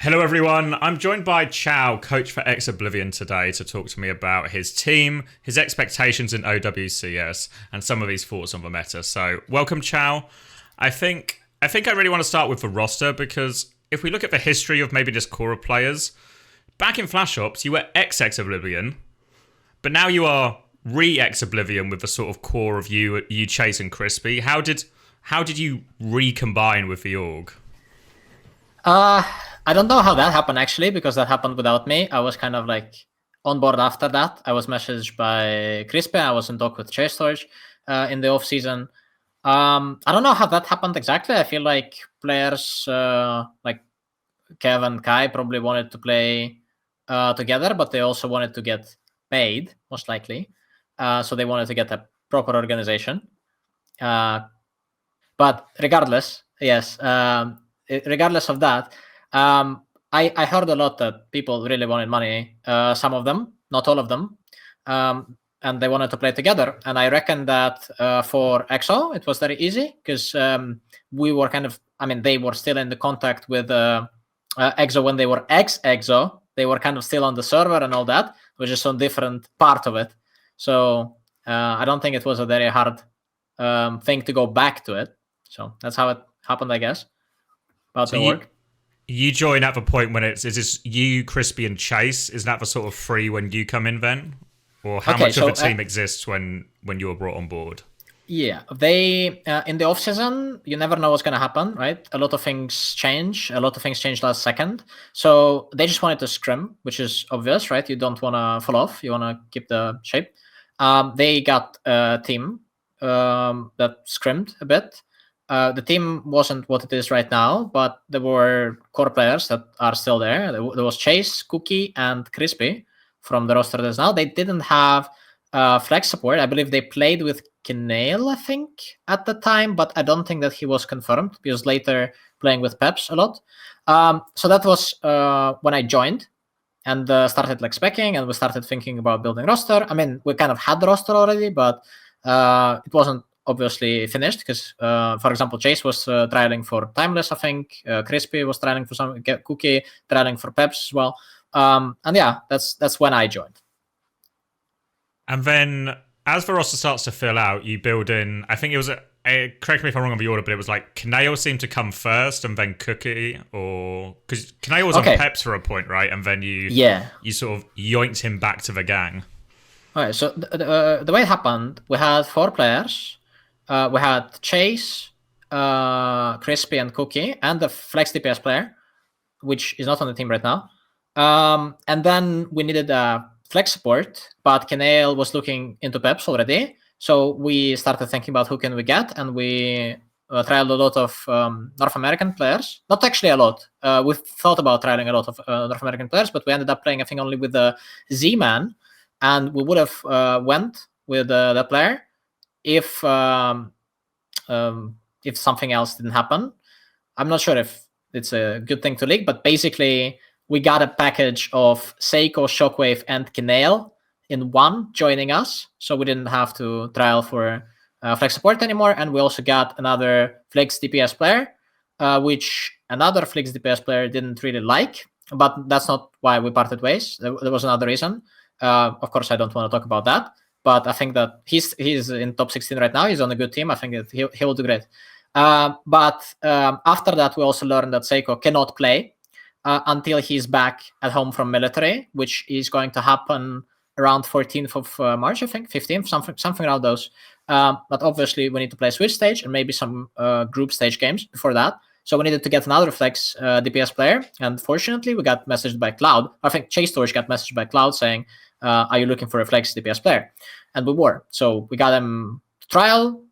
Hello everyone, I'm joined by Txao, coach for Ex Oblivione today to talk to me about his team, his expectations in OWCS, and some of his thoughts on the meta. So welcome Txao. I think I really want to start with the roster because if we look at the history of maybe this core of players, back in Flash Ops you were ex-Ex Oblivione, but now you are re-Ex Oblivione with the sort of core of you Chase and Crispy. How did you recombine with the org? I don't know how that happened actually, because that happened without me. I was kind of like on board after that. I was messaged by Crispy. I was in talk with Chase Storage in the off season. I don't know how that happened exactly. I feel like players like Kev and Kai probably wanted to play together, but they also wanted to get paid, most likely. So they wanted to get a proper organization. But regardless, yes, regardless of that, I heard a lot that people really wanted money. Some of them, not all of them, and they wanted to play together. And I reckon that for EXO, it was very easy because we were kind of, I mean, they were still in the contact with EXO when they were ex-EXO. They were kind of still on the server and all that, which is some different part of it. So I don't think it was a very hard thing to go back to it. So that's how it happened, I guess. About So the work. you join at the point when is this you, Crispy, and Chase? Is that the sort of free when you come in then? Or how much of a team exists when you're brought on board? Yeah, they in the off season, you never know what's gonna happen, right? A lot of things change. A lot of things changed last second. So they just wanted to scrim, which is obvious, right? You don't want to fall off. You want to keep the shape. They got a team that scrimmed a bit. The team wasn't what it is right now, but there were core players that are still there. There was Chase, Cookie, and Crispy from the roster that's now. They didn't have flex support. I believe they played with Knail, I think, at the time, but I don't think that he was confirmed because later playing with Peps a lot. So that was when I joined and started like specking, and we started thinking about building roster. I mean, we kind of had the roster already, but it wasn't obviously finished because, for example, Chase was trialing for Timeless, I think. Crispy was trialing for some Cookie, trialing for Peps as well. And yeah, that's when I joined. And then as the roster starts to fill out, you build in. I think it was correct me if I'm wrong on the order, but it was like Knail seemed to come first, and then Cookie, or because Knail was on Peps for a point, right? And then you sort of yoinked him back to the gang. All right. So the way it happened, we had 4 players. We had Chase, Crispy, and Cookie, and the Flex DPS player, which is not on the team right now. And then we needed a Flex support, but Knail was looking into Peps already. So we started thinking about who can we get, and we trialed a lot of North American players. Not actually a lot. We thought about trialing a lot of North American players, but we ended up playing, I think, only with the Z-Man, and we would have went with the player if something else didn't happen. I'm not sure if it's a good thing to leak, but basically we got a package of Seiko, Shockwave, and Knail in one joining us, so we didn't have to trial for Flex support anymore. And we also got another Flex DPS player, which another Flex DPS player didn't really like, but that's not why we parted ways. There was another reason. Of course, I don't want to talk about that, but I think that he's in top 16 right now. He's on a good team. I think that he will do great. But after that, we also learned that Seiko cannot play until he's back at home from military, which is going to happen around 14th of March, I think, 15th, something around those. But obviously, we need to play Switch stage and maybe some group stage games before that. So we needed to get another Flex DPS player. And fortunately, we got messaged by Clowd. I think Chase Storage got messaged by Clowd saying, are you looking for a Flex DPS player? And we were. So we got him to trial.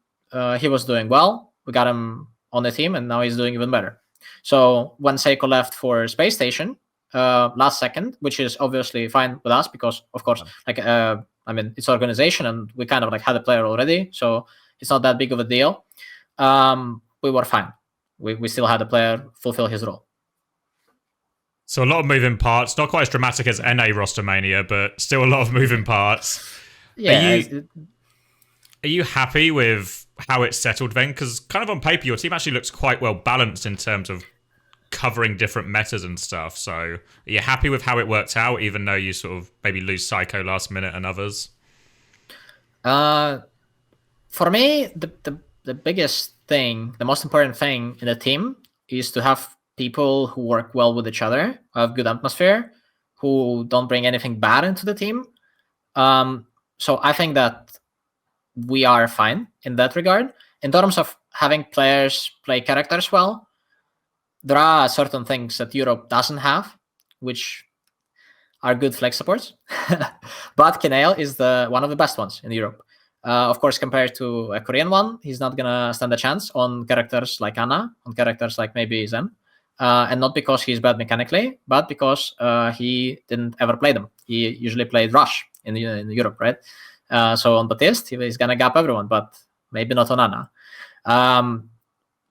He was doing well. We got him on the team, and now he's doing even better. So when Seiko left for Space Station last second, which is obviously fine with us because, of course, like I mean, it's organization, and we kind of like had a player already, so it's not that big of a deal. We were fine. We still had a player fulfill his role. So a lot of moving parts, not quite as dramatic as NA roster mania, but still a lot of moving parts. Yeah. Are you happy with how it's settled then? Because kind of on paper, your team actually looks quite well balanced in terms of covering different metas and stuff. So are you happy with how it worked out, even though you sort of maybe lose Psycho last minute and others? For me, the biggest thing, the most important thing in a team is to have people who work well with each other, have good atmosphere, who don't bring anything bad into the team. So I think that we are fine in that regard. In terms of having players play characters well, there are certain things that Europe doesn't have, which are good flex supports. But Kinale is one of the best ones in Europe. Of course, compared to a Korean one, he's not gonna stand a chance on characters like Anna, on characters like maybe Zen. And not because he's bad mechanically, but because he didn't ever play them. He usually played Rush in Europe, right? So on Baptiste, he's gonna gap everyone, but maybe not on Anna.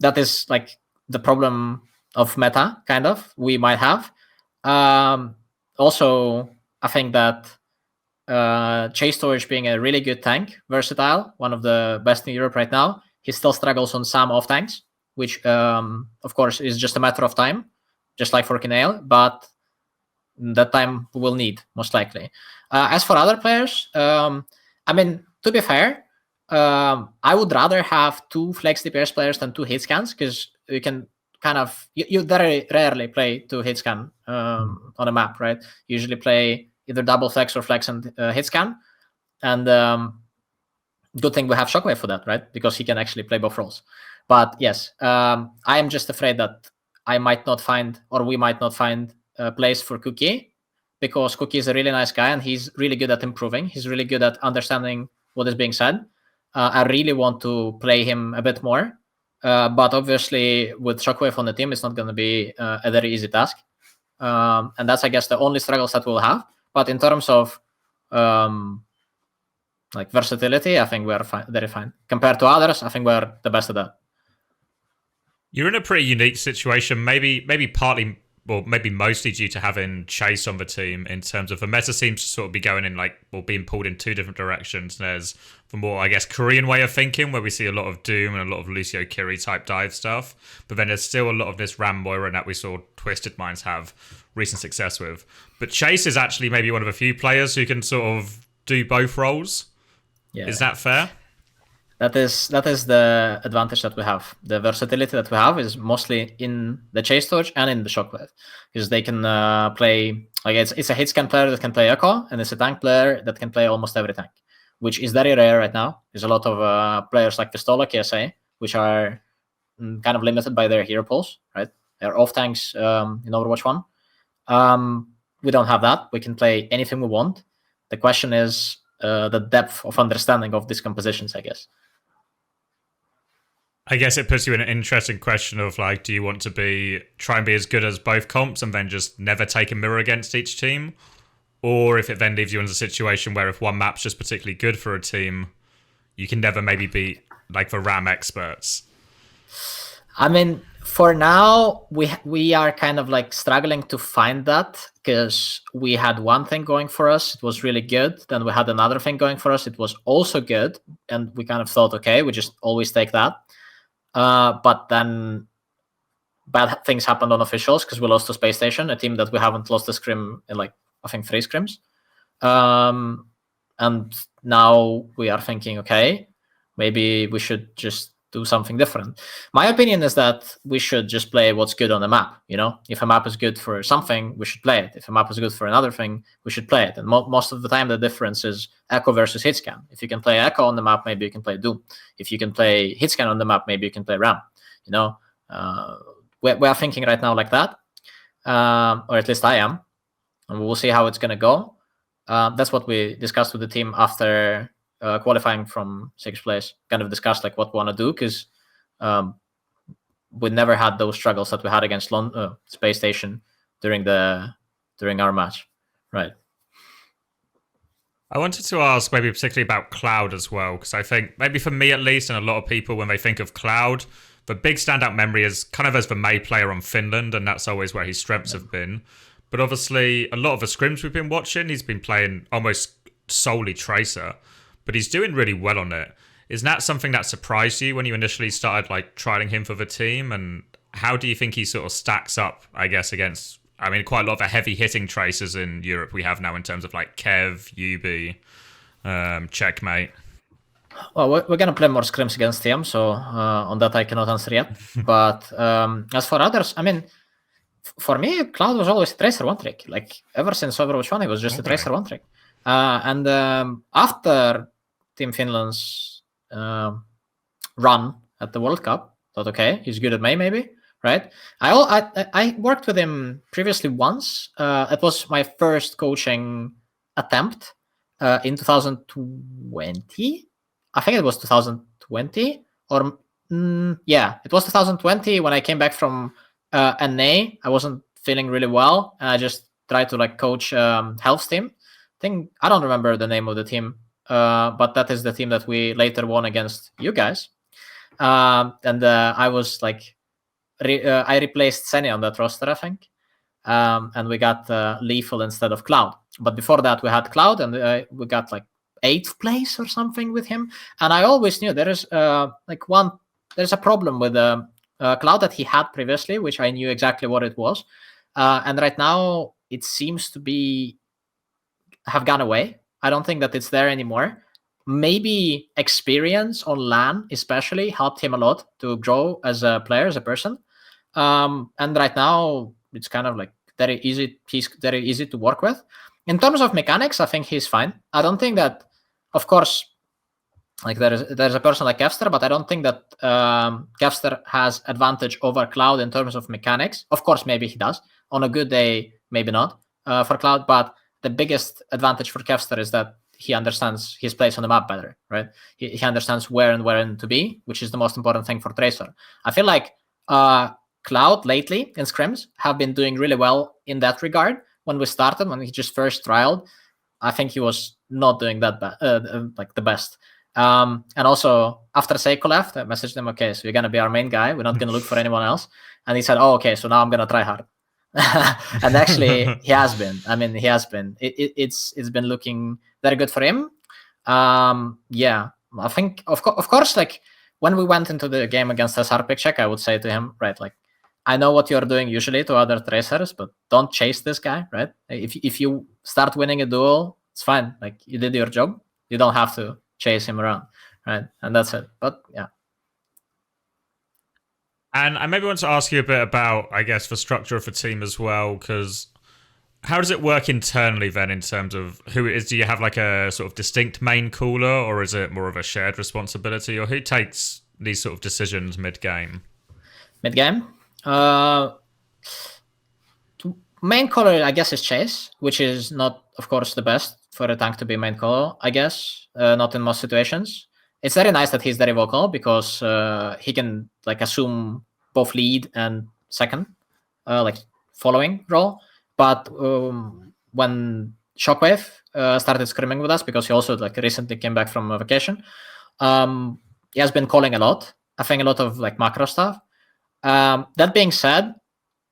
That is like the problem of meta, kind of, we might have. Also, I think that Chase Storage being a really good tank, versatile, one of the best in Europe right now, he still struggles on some off tanks, which of course is just a matter of time, just like for Kinale, but that time we will need, most likely. As for other players, I mean, to be fair, I would rather have 2 flex DPS players than 2 hit scans, because you can kind of, you very rarely play 2 hit scan on a map, right? You usually play either double flex or flex and hit scan. And good thing we have Shockwave for that, right? Because he can actually play both roles. But yes, I am just afraid that I might not find, or we might not find a place for Cookie, because Cookie is a really nice guy and he's really good at improving. He's really good at understanding what is being said. I really want to play him a bit more. But obviously, with Shockwave on the team, it's not going to be a very easy task. And that's, I guess, the only struggles that we'll have. But in terms of like versatility, I think we're very fine. Compared to others, I think we're the best at that. You're in a pretty unique situation, maybe partly, well, maybe mostly due to having Chase on the team, in terms of the meta seems to sort of be going in being pulled in 2 different directions. There's the more, I guess, Korean way of thinking, where we see a lot of Doom and a lot of Lucio Kiri type dive stuff. But then there's still a lot of this Ram Moira that we saw Twisted Minds have recent success with. But Chase is actually maybe one of a few players who can sort of do both roles. Yeah. Is that fair? That is the advantage that we have. The versatility that we have is mostly in the Chase Torch and in the Shockwave, because they can play, like, it's a hit scan player that can play Echo, and it's a tank player that can play almost every tank, which is very rare right now. There's a lot of players like Pistola, KSA, which are kind of limited by their hero pools, right? They're off tanks in Overwatch 1. We don't have that. We can play anything we want. The question is the depth of understanding of these compositions, I guess. I guess it puts you in an interesting question of, like, do you want to try and be as good as both comps and then just never take a mirror against each team? Or if it then leaves you in a situation where if one map's just particularly good for a team, you can never maybe beat, like, the RAM experts. I mean, for now, we are kind of like struggling to find that, because we had one thing going for us. It was really good. Then we had another thing going for us. It was also good. And we kind of thought, okay, we just always take that. But then bad things happened on officials, because we lost to Space Station, a team that we haven't lost a scrim in, like, I think 3 scrims. And now we are thinking, okay, maybe we should just do something different. My opinion is that we should just play what's good on the map. You know, if a map is good for something, we should play it. If a map is good for another thing, we should play it. And most of the time, the difference is Echo versus Hitscan. If you can play Echo on the map, maybe you can play Doom. If you can play Hitscan on the map, maybe you can play Ram. You know, we are thinking right now like that, or at least I am, and we'll see how it's gonna go. That's what we discussed with the team after qualifying from 6th place. Kind of discussed like what we want to do, because we never had those struggles that we had against Space Station during our match, right? I wanted to ask maybe particularly about Clowd as well, because I think maybe for me at least, and a lot of people when they think of Clowd, the big standout memory is kind of as the May player on Finland, and that's always where his strengths have been. But obviously, a lot of the scrims we've been watching, he's been playing almost solely Tracer, but he's doing really well on it. Is that something that surprised you when you initially started like trialing him for the team? And how do you think he sort of stacks up, I guess, against, I mean, quite a lot of the heavy hitting tracers in Europe we have now in terms of like Kev, Yubi, Checkmate? Well, we're gonna play more scrims against him, so on that I cannot answer yet. But as for others, I mean, for me, Cloud was always a tracer one trick. Like ever since Overwatch 1, he was just a tracer one trick. And after Team Finland's run at the World Cup, thought, okay, he's good at May, maybe, right? I worked with him previously once. It was my first coaching attempt in 2020. I think it was 2020, or yeah, it was 2020 when I came back from NA. I wasn't feeling really well, and I just tried to like coach Health's team. I don't remember the name of the team, but that is the team that we later won against you guys. And I was like, I replaced Senny on that roster, I think, and we got Lethal instead of Cloud. But before that, we had Cloud, and we got like 8th place or something with him. And I always knew there's a problem with Cloud that he had previously, which I knew exactly what it was. And right now it seems to have gone away. I don't think that it's there anymore. Maybe experience on LAN especially helped him a lot to grow as a player, as a person. And right now it's kind of like very easy. He's very easy to work with. In terms of mechanics, I think he's fine. I don't think that, of course, like there's a person like Kevster, but I don't think that Kevster has advantage over Cloud in terms of mechanics. Of course, maybe he does. On a good day, maybe not for Cloud. But the biggest advantage for Kevster is that he understands his place on the map better, right? He understands where and to be, which is the most important thing for Tracer. I feel like Cloud lately in scrims have been doing really well in that regard. When we started, when he just first trialed, I think he was not doing that like the best. And also after Seiko left, I messaged him, okay, so you're gonna be our main guy. We're not gonna look for anyone else. And he said, oh, okay, so now I'm gonna try hard. And actually, he has been. I mean, he has been. It's been looking very good for him. Yeah, I think of course, like when we went into the game against SR Check, I would say to him, right, like, I know what you're doing usually to other tracers, but don't chase this guy, right? If you start winning a duel, it's fine. Like, you did your job. You don't have to chase him around, right? And that's it. But yeah. And I maybe want to ask you a bit about, I guess, the structure of the team as well, because how does it work internally then in terms of who it is? Do you have like a sort of distinct main cooler, or is it more of a shared responsibility, or who takes these sort of decisions mid-game? Mid-game? Main caller, I guess, is Chase, which is not, of course, the best for a tank to be main caller, I guess. Not in most situations. It's very nice that he's very vocal because he can like assume both lead and second, like following role. But when Shockwave started scrimming with us, because he also like recently came back from a vacation, he has been calling a lot. I think a lot of like macro stuff. That being said,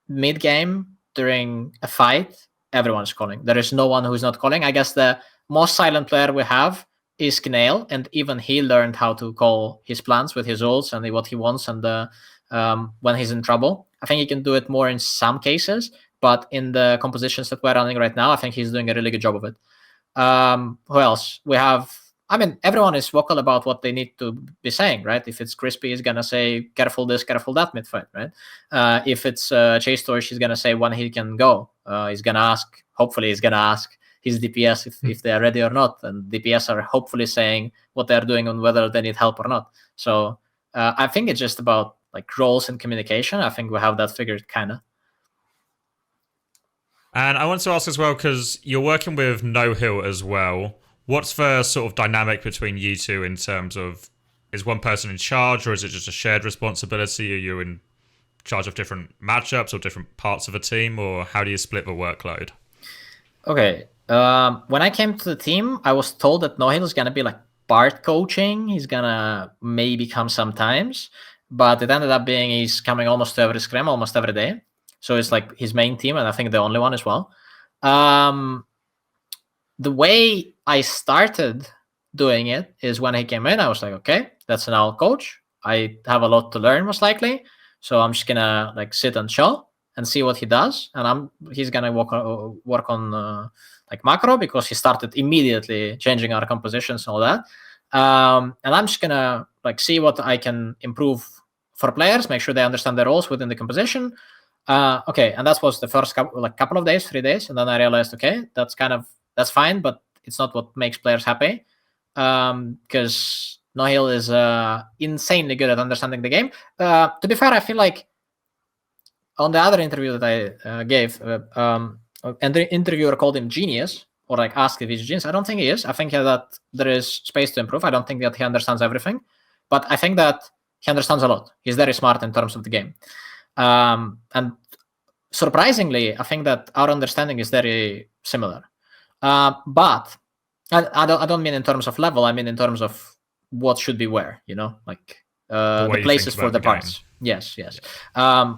mid game during a fight, everyone's calling. There is no one who's not calling. I guess the most silent player we have is Knail, and even he learned how to call his plans with his ults and what he wants, and when he's in trouble. I think he can do it more in some cases, but in the compositions that we're running right now, I think he's doing a really good job of it. Who else? We have, I mean, everyone is vocal about what they need to be saying, right? If it's Crispy, he's going to say, careful this, careful that mid-fight, right? If it's Chase Torch, he's going to say when he can go. He's going to ask, hopefully he's going to ask his DPS if they're ready or not. And DPS are hopefully saying what they're doing and whether they need help or not. So I think it's just about like roles and communication. I think we have that figured kind of. And I want to ask as well, because you're working with Nohill as well. What's the sort of dynamic between you two in terms of, is one person in charge, or is it just a shared responsibility? Are you in charge of different matchups or different parts of a team, or how do you split the workload? Okay. When I came to the team, I was told that Nohill is going to be like part coaching. He's going to maybe come sometimes, but it ended up being he's coming almost to every scrim, almost every day. So it's like his main team, and I think the only one as well. The way I started doing it is when he came in, I was like, okay, that's an owl coach. I have a lot to learn, most likely. So I'm just gonna like sit and chill and see what he does, and he's gonna work on like macro, because he started immediately changing our compositions and all that. And I'm just gonna like see what I can improve for players, make sure they understand their roles within the composition. Okay, and that was the first couple of days, 3 days, and then I realized, okay, that's fine, but it's not what makes players happy, because Nohill is insanely good at understanding the game. To be fair, I feel like on the other interview that I gave, and the interviewer called him genius, or like asked if he's genius. I don't think he is. I think that there is space to improve. I don't think that he understands everything, but I think that he understands a lot. He's very smart in terms of the game. And surprisingly, I think that our understanding is very similar. But I don't mean in terms of level. I mean in terms of what should be where, like the places for the parts. Yes.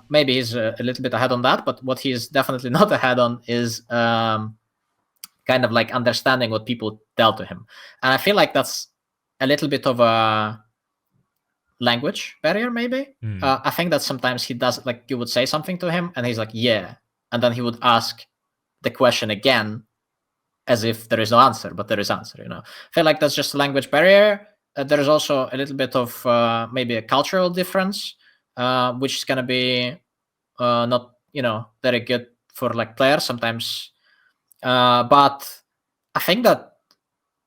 Maybe he's a little bit ahead on that, but what he's definitely not ahead on is kind of like understanding what people tell to him. And I feel like that's a little bit of a language barrier, maybe. I think that sometimes he does, like, you would say something to him and he's like, yeah, and then he would ask the question again as if there is no answer, but there is answer. I feel like that's just a language barrier. There is also a little bit of maybe a cultural difference, which is going to be not very good for like players sometimes. But I think that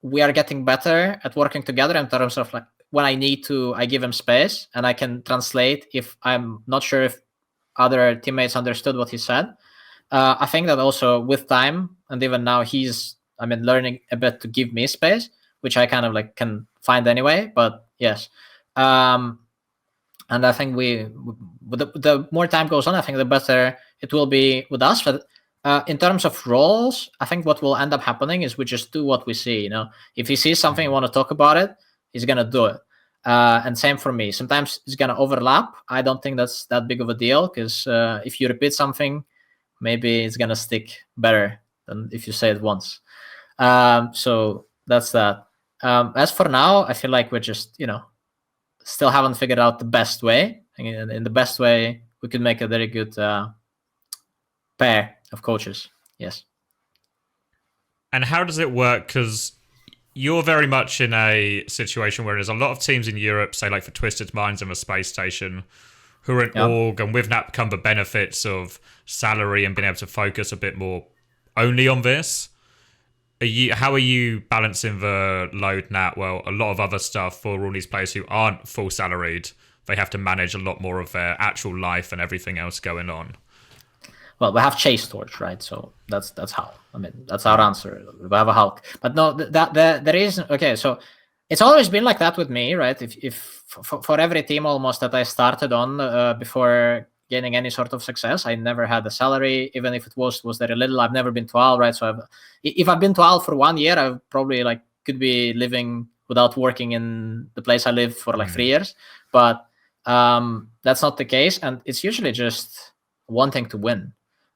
we are getting better at working together in terms of like, when I need to, I give him space and I can translate if I'm not sure if other teammates understood what he said. I think that also with time, and even now he's learning a bit to give me space, which I kind of like can find anyway. But yes, and I think the more time goes on, I think the better it will be with us. But in terms of roles, I think what will end up happening is we just do what we see. If he sees something and want to talk about it, he's gonna do it. And same for me. Sometimes it's gonna overlap. I don't think that's that big of a deal, because if you repeat something, maybe it's gonna stick better than if you say it once. So that's that. As for now, I feel like we're just still haven't figured out the best way. And in the best way, we could make a very good pair of coaches. Yes. And how does it work? Because you're very much in a situation where there's a lot of teams in Europe, say like for Twisted Minds and the Space Station, who are in org, and with that come the benefits of salary and being able to focus a bit more only on this. How are you balancing the load now? Well, a lot of other stuff for all these players who aren't full salaried, they have to manage a lot more of their actual life and everything else going on. Well, we have Chase Torch, right? So that's how. That's our answer. We have a Hulk, but no, there is okay. So it's always been like that with me, right? If for every team almost that I started on before gaining any sort of success, I never had a salary, even if it was very little. I've never been to AL, right? So if I've been to AL for 1 year, I probably like could be living without working in the place I live for like 3 years. But that's not the case, and it's usually just wanting to win.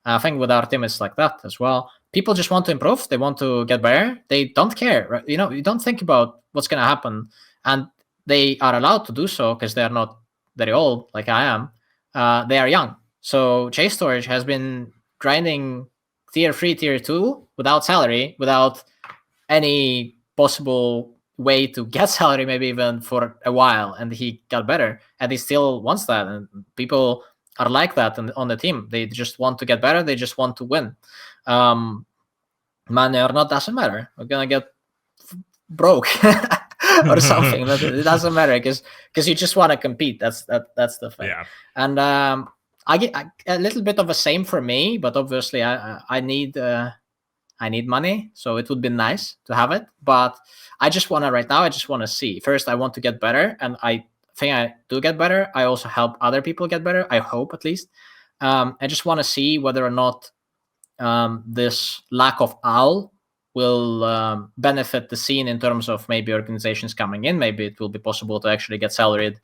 I think with our team it's like that as well. People just want to improve. They want to get better. They don't care, right? You don't think about what's going to happen, and they are allowed to do so because they are not very old like I am. They are young. So Chase Storage has been grinding tier 3, tier 2 without salary, without any possible way to get salary, maybe even for a while, and he got better, and he still wants that. And people are like that on the team. They just want to get better. They just want to win. Money or not doesn't matter. We're gonna get broke or something. It doesn't matter because you just want to compete. That's the thing. Yeah. And I get a little bit of the same for me, but obviously I need money, so it would be nice to have it. But I just want to right now. I just want to see. First, I want to get better, and I think I do get better. I also help other people get better. I hope, at least. I just want to see whether or not this lack of OWL will benefit the scene in terms of maybe organizations coming in. Maybe it will be possible to actually get salaried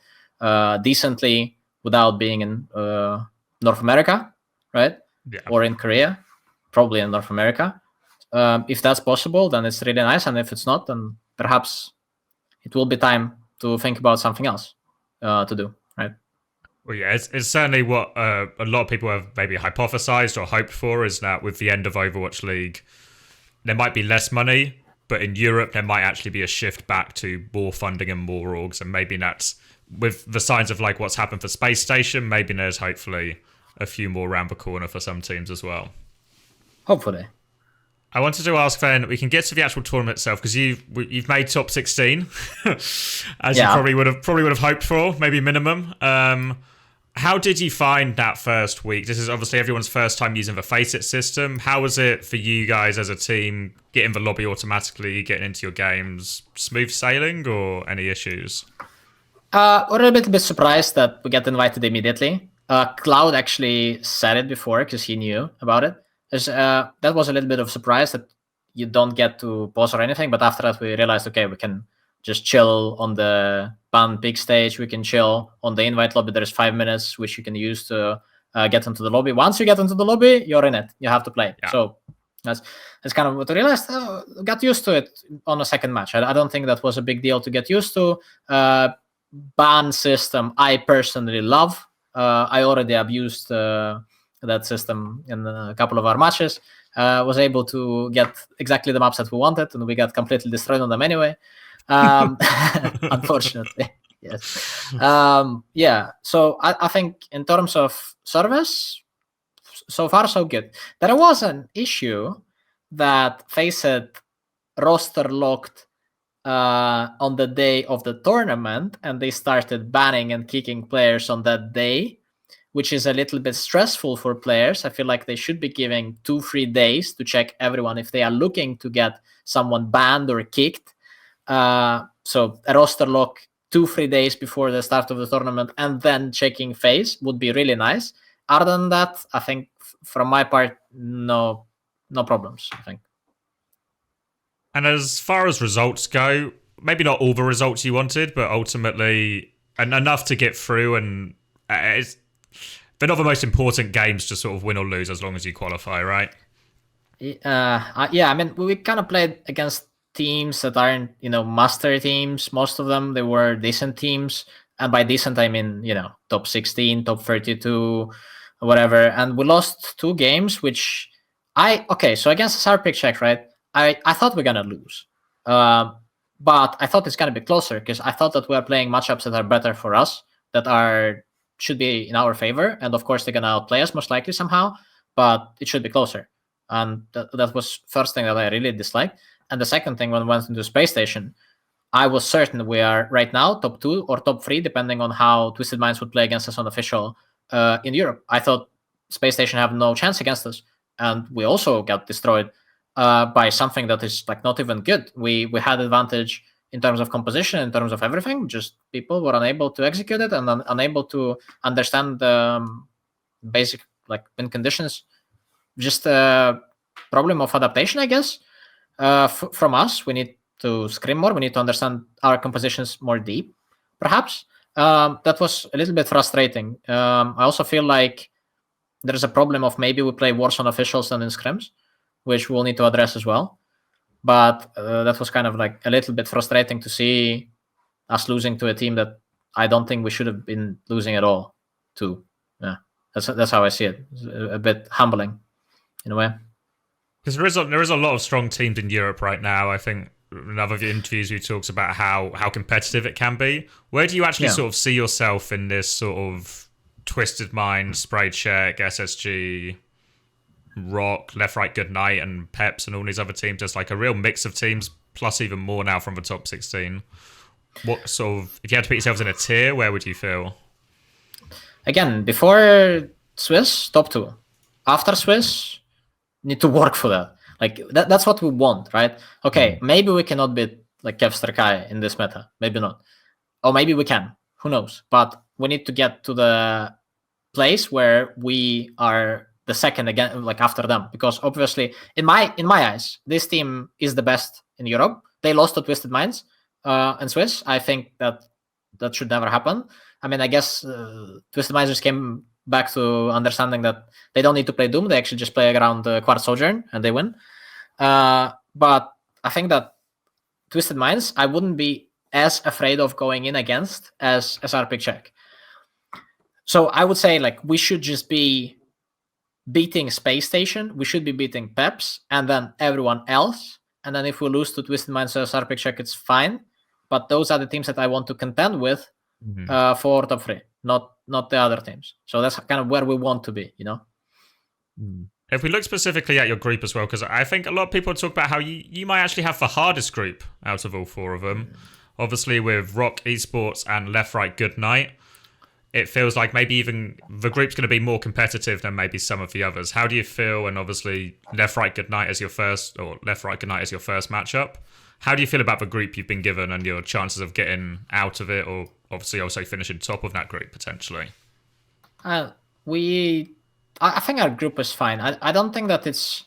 decently without being in North America, right? Yeah. Or in Korea, probably in North America. If that's possible, then it's really nice. And if it's not, then perhaps it will be time to think about something else to do, right? Well, yeah, it's certainly what a lot of people have maybe hypothesized or hoped for is that with the end of Overwatch League, there might be less money, but in Europe there might actually be a shift back to more funding and more orgs, and maybe that's with the signs of like what's happened for Space Station. Maybe there's hopefully a few more around the corner for some teams as well. Hopefully. I wanted to ask then, we can get to the actual tournament itself because you've made top 16, as you probably would have hoped for, maybe minimum. How did you find that first week? This is obviously everyone's first time using the FACEIT system. How was it for you guys as a team, getting the lobby automatically, getting into your games? Smooth sailing or any issues? We're a little bit surprised that we get invited immediately. Clowd actually said it before because he knew about it. That was a little bit of surprise that you don't get to pause or anything. But after that, we realized, okay, we can just chill on the ban big stage. We can chill on the invite lobby. There's 5 minutes which you can use to get into the lobby. Once you get into the lobby, you're in it. You have to play. Yeah. So that's kind of what I realized. Got used to it on a second match. I don't think that was a big deal to get used to. Ban system, I personally love. I already abused that system in a couple of our matches. Was able to get exactly the maps that we wanted, and we got completely destroyed on them anyway. Unfortunately, yes. Yeah. So I think in terms of service, so far so good. There was an issue that FACEIT roster locked on the day of the tournament, and they started banning and kicking players on that day, which is a little bit stressful for players. I feel like they should be giving 2-3 days to check everyone if they are looking to get someone banned or kicked. So a roster lock 2-3 days before the start of the tournament and then checking FaZe would be really nice. Other than that, I think from my part, no problems, I think. And as far as results go, maybe not all the results you wanted, but ultimately enough to get through, and they're not the most important games to sort of win or lose as long as you qualify, right? Yeah, I mean, we kind of played against teams that aren't, master teams. Most of them, they were decent teams. And by decent, I mean, top 16, top 32, whatever. And we lost 2 games, which so against SRP check, right? I thought we're going to lose. But I thought it's going to be closer because I thought that we're playing matchups that are better for us, that should be in our favor. And of course, they're going to outplay us most likely somehow, but it should be closer. And that was first thing that I really disliked. And the second thing, when we went into Space Station, I was certain we are right now top 2 or top 3, depending on how Twisted Minds would play against us on official in Europe. I thought Space Station have no chance against us. And we also got destroyed by something that is like not even good. We had advantage in terms of composition, in terms of everything. Just people were unable to execute it and unable to understand the basic like win conditions. Just a problem of adaptation, I guess. From us, we need to scrim more. We need to understand our compositions more deep, perhaps. That was a little bit frustrating. I also feel like there's a problem of maybe we play worse on officials than in scrims, which we'll need to address as well. But that was kind of like a little bit frustrating to see us losing to a team that I don't think we should have been losing at all to. Yeah, that's how I see it. It's a bit humbling in a way. Because there is a lot of strong teams in Europe right now. I think in other interviews we talks about how competitive it can be. Where do you actually sort of see yourself in this sort of Twisted Mind, Spray Check, SSG, Rock, Left Right Good Night, and Peps, and all these other teams? There's like a real mix of teams, plus even more now from the top 16. What sort of, if you had to put yourselves in a tier, where would you feel? Again, before Swiss, top 2. After Swiss, need to work for that. Like that's what we want, right? Okay, maybe we cannot beat like Kevster Kai in this meta. Maybe not. Or maybe we can. Who knows? But we need to get to the place where we are the second again, like after them. Because obviously, in my eyes, this team is the best in Europe. They lost to Twisted Minds and Swiss. I think that should never happen. I mean, I guess Twisted Minds just came back to understanding that they don't need to play Doom. They actually just play around Quad Sojourn and they win. But I think that Twisted Minds, I wouldn't be as afraid of going in against as RP Check. So I would say like we should just be beating Space Station, we should be beating Peps, and then everyone else. And then if we lose to Twisted Minds or SR Check, it's fine. But those are the teams that I want to contend with for top 3, not the other teams. So that's kind of where we want to be, If we look specifically at your group as well, because I think a lot of people talk about how you might actually have the hardest group out of all 4 of them. Obviously, with Rock, Esports, and Left Right Goodnight, it feels like maybe even the group's going to be more competitive than maybe some of the others. How do you feel? And obviously, Left Right Goodnight as your first, or Left Right Goodnight as your first matchup. How do you feel about the group you've been given and your chances of getting out of it, or obviously also finishing top of that group potentially? I think our group is fine. I don't think that it's...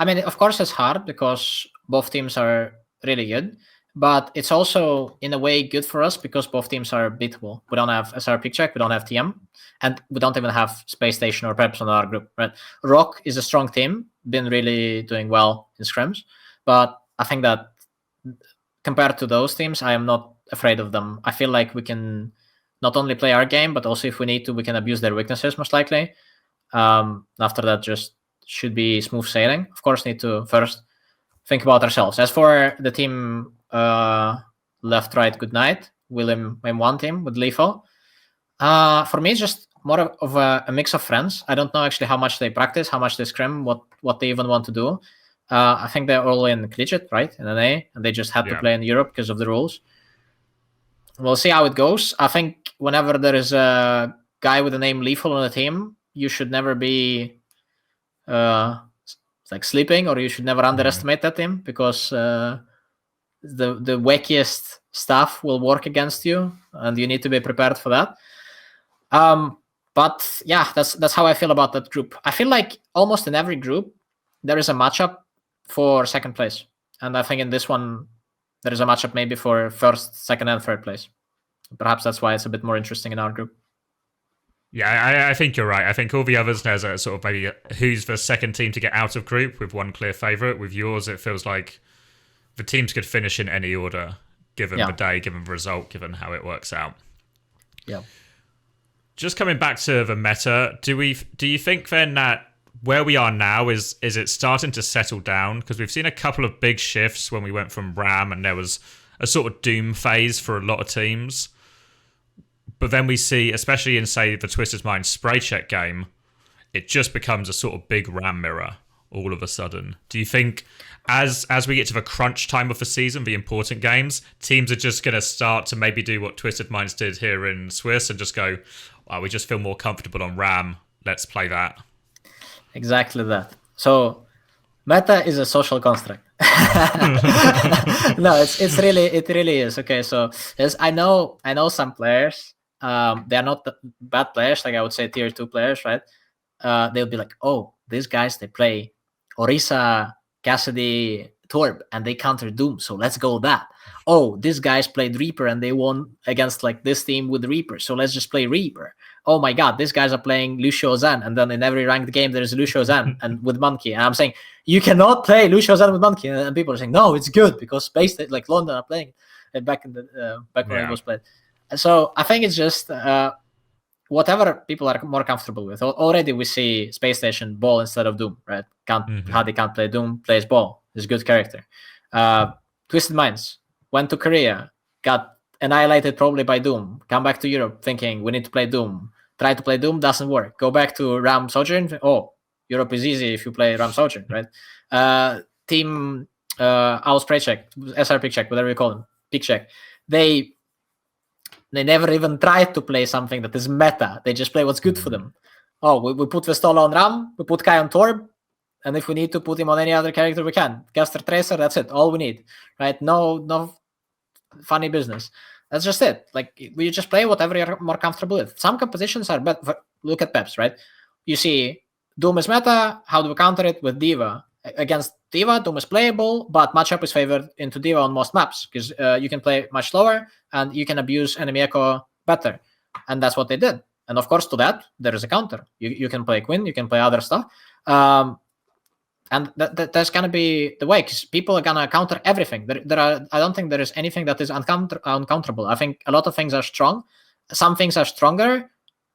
I mean, of course it's hard because both teams are really good, but it's also, in a way, good for us because both teams are beatable. We don't have SR Check, we don't have TM, and we don't even have Space Station or Peps on our group, right? Rock is a strong team, been really doing well in scrims, but I think that compared to those teams, I am not afraid of them. I feel like we can not only play our game, but also if we need to, we can abuse their weaknesses, most likely. After that, just should be smooth sailing. Of course, need to first think about ourselves. As for the team Left Right Goodnight, William M1 team with Lethal, for me, it's just more of a mix of friends. I don't know actually how much they practice, how much they scrim, what they even want to do. I think they're all in collegiate, right, in NA, and they just had to play in Europe because of the rules. We'll see how it goes. I think whenever there is a guy with the name Lethal on the team, you should never be like sleeping, or you should never underestimate that team, because the wackiest stuff will work against you, and you need to be prepared for that. But yeah, that's how I feel about that group. I feel like almost in every group there is a matchup for second place, and I think in this one there is a matchup maybe for first, second, and third place. Perhaps that's why it's a bit more interesting in our group. Yeah, I think you're right. I think all the others, there's a sort of maybe who's the second team to get out of group with one clear favourite. With yours, it feels like the teams could finish in any order, given the day, given the result, given how it works out. Yeah. Just coming back to the meta, do you think then that where we are now is it starting to settle down? Because we've seen a couple of big shifts when we went from Ram, and there was a sort of doom phase for a lot of teams. But then we see, especially in, say, the Twisted Minds spray check game, it just becomes a sort of big Ram mirror all of a sudden. Do you think as we get to the crunch time of the season, the important games, teams are just going to start to maybe do what Twisted Minds did here in Swiss and just go, we just feel more comfortable on Ram, let's play that? Exactly that. So meta is a social construct. No, it really is. Okay, so I know some players. They are not bad players, like I would say tier 2 players, right? They'll be like, oh, these guys, they play Orisa, Cassidy, Torb, and they counter Doom, so let's go that. Oh, these guys played Reaper and they won against like this team with Reaper, so let's just play Reaper. Oh my god, these guys are playing Lucio Zan, and then in every ranked game there's Lucio Zan and with Monkey. And I'm saying, you cannot play Lucio Zan with Monkey, and people are saying, no, it's good because Space State, like London, are playing it back in the when it was played. So I think it's just whatever people are more comfortable with. Already we see Space Station ball instead of Doom, right? How they can't play Doom, plays ball. He's a good character. Twisted Minds went to Korea, got annihilated probably by Doom. Come back to Europe thinking we need to play Doom. Try to play Doom, doesn't work. Go back to Ram Sojourn. Oh, Europe is easy if you play Ram Sojourn, right? Team Owl Spray Check, SR Pick Check, whatever you call them, Pick Check. They never even tried to play something that is meta. They just play what's good for them. Oh, we put Vestola on Ram, we put Kai on Torb, and if we need to put him on any other character, we can. Caster Tracer, that's it. All we need, right? No funny business. That's just it. Like, we just play whatever you're more comfortable with. Some compositions are better. Look at Peps, right? You see, Doom is meta. How do we counter it with Diva? Against Diva, Doom is playable, but matchup is favored into Diva on most maps because you can play much slower and you can abuse enemy echo better. And that's what they did. And of course, to that, there is a counter. You can play Quinn, you can play other stuff. And that's going to be the way, because people are going to counter everything. I don't think there is anything that is uncounterable. I think a lot of things are strong. Some things are stronger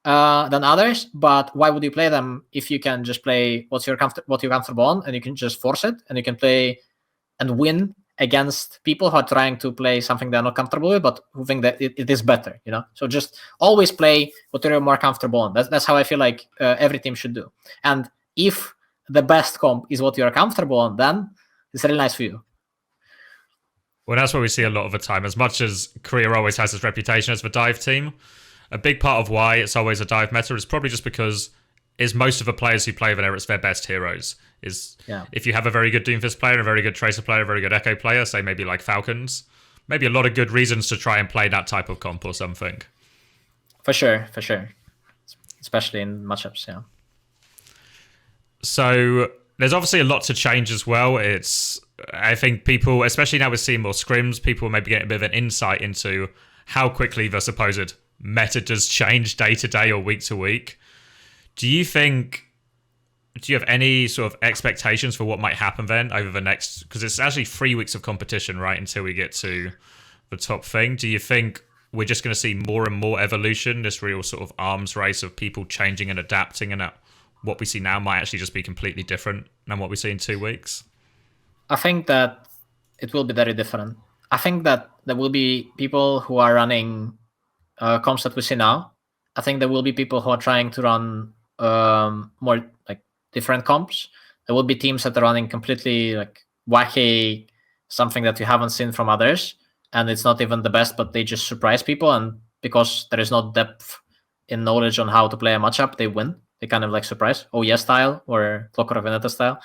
than others. But why would you play them if you can just play what you're comfortable on, and you can just force it, and you can play and win against people who are trying to play something they're not comfortable with, but who think that it is better, you know? So just always play what you're more comfortable on. That's how I feel like every team should do. And if the best comp is what you're comfortable on, then it's really nice for you. Well, that's what we see a lot of the time. As much as Korea always has its reputation as the dive team, a big part of why it's always a dive meta is probably just because is most of the players who play there, it's their best heroes. If you have a very good Doomfist player, a very good Tracer player, a very good Echo player, say maybe like Falcons, maybe a lot of good reasons to try and play that type of comp or something. For sure. Especially in matchups, yeah. So there's obviously a lot to change as well. I think people, especially now we're seeing more scrims, people maybe getting a bit of an insight into how quickly the supposed meta does change day to day or week to week. Do you have any sort of expectations for what might happen then over the next, because it's actually 3 weeks of competition, right, until we get to the top thing. Do you think we're just going to see more and more evolution, this real sort of arms race of people changing and adapting, and that what we see now might actually just be completely different than what we see in 2 weeks? I think that it will be very different. I think that there will be people who are running comps that we see now. I think there will be people who are trying to run more like different comps. There will be teams that are running completely like wacky, something that you haven't seen from others, and it's not even the best, but they just surprise people. And because there is no depth in knowledge on how to play a matchup, they win. They kind of like surprise. Oh yeah, style or Clockwork Veneta style.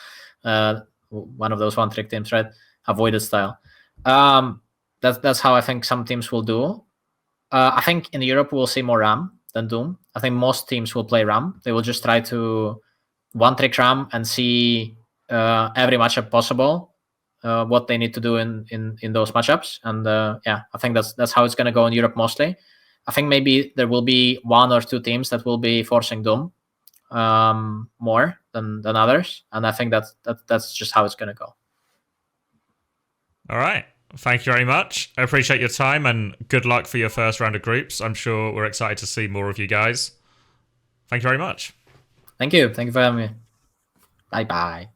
One of those one-trick teams, right? Avoided style. That's how I think some teams will do. I think in Europe we'll see more Ram than Doom. I think most teams will play Ram. They will just try to one-trick Ram and see every matchup possible, what they need to do in those matchups. And I think that's how it's going to go in Europe mostly. I think maybe there will be 1 or 2 teams that will be forcing Doom more than others, and I think that's just how it's going to go. All right. Thank you very much. I appreciate your time and good luck for your first round of groups. I'm sure we're excited to see more of you guys. Thank you very much. Thank you. Thank you for having me. Bye-bye.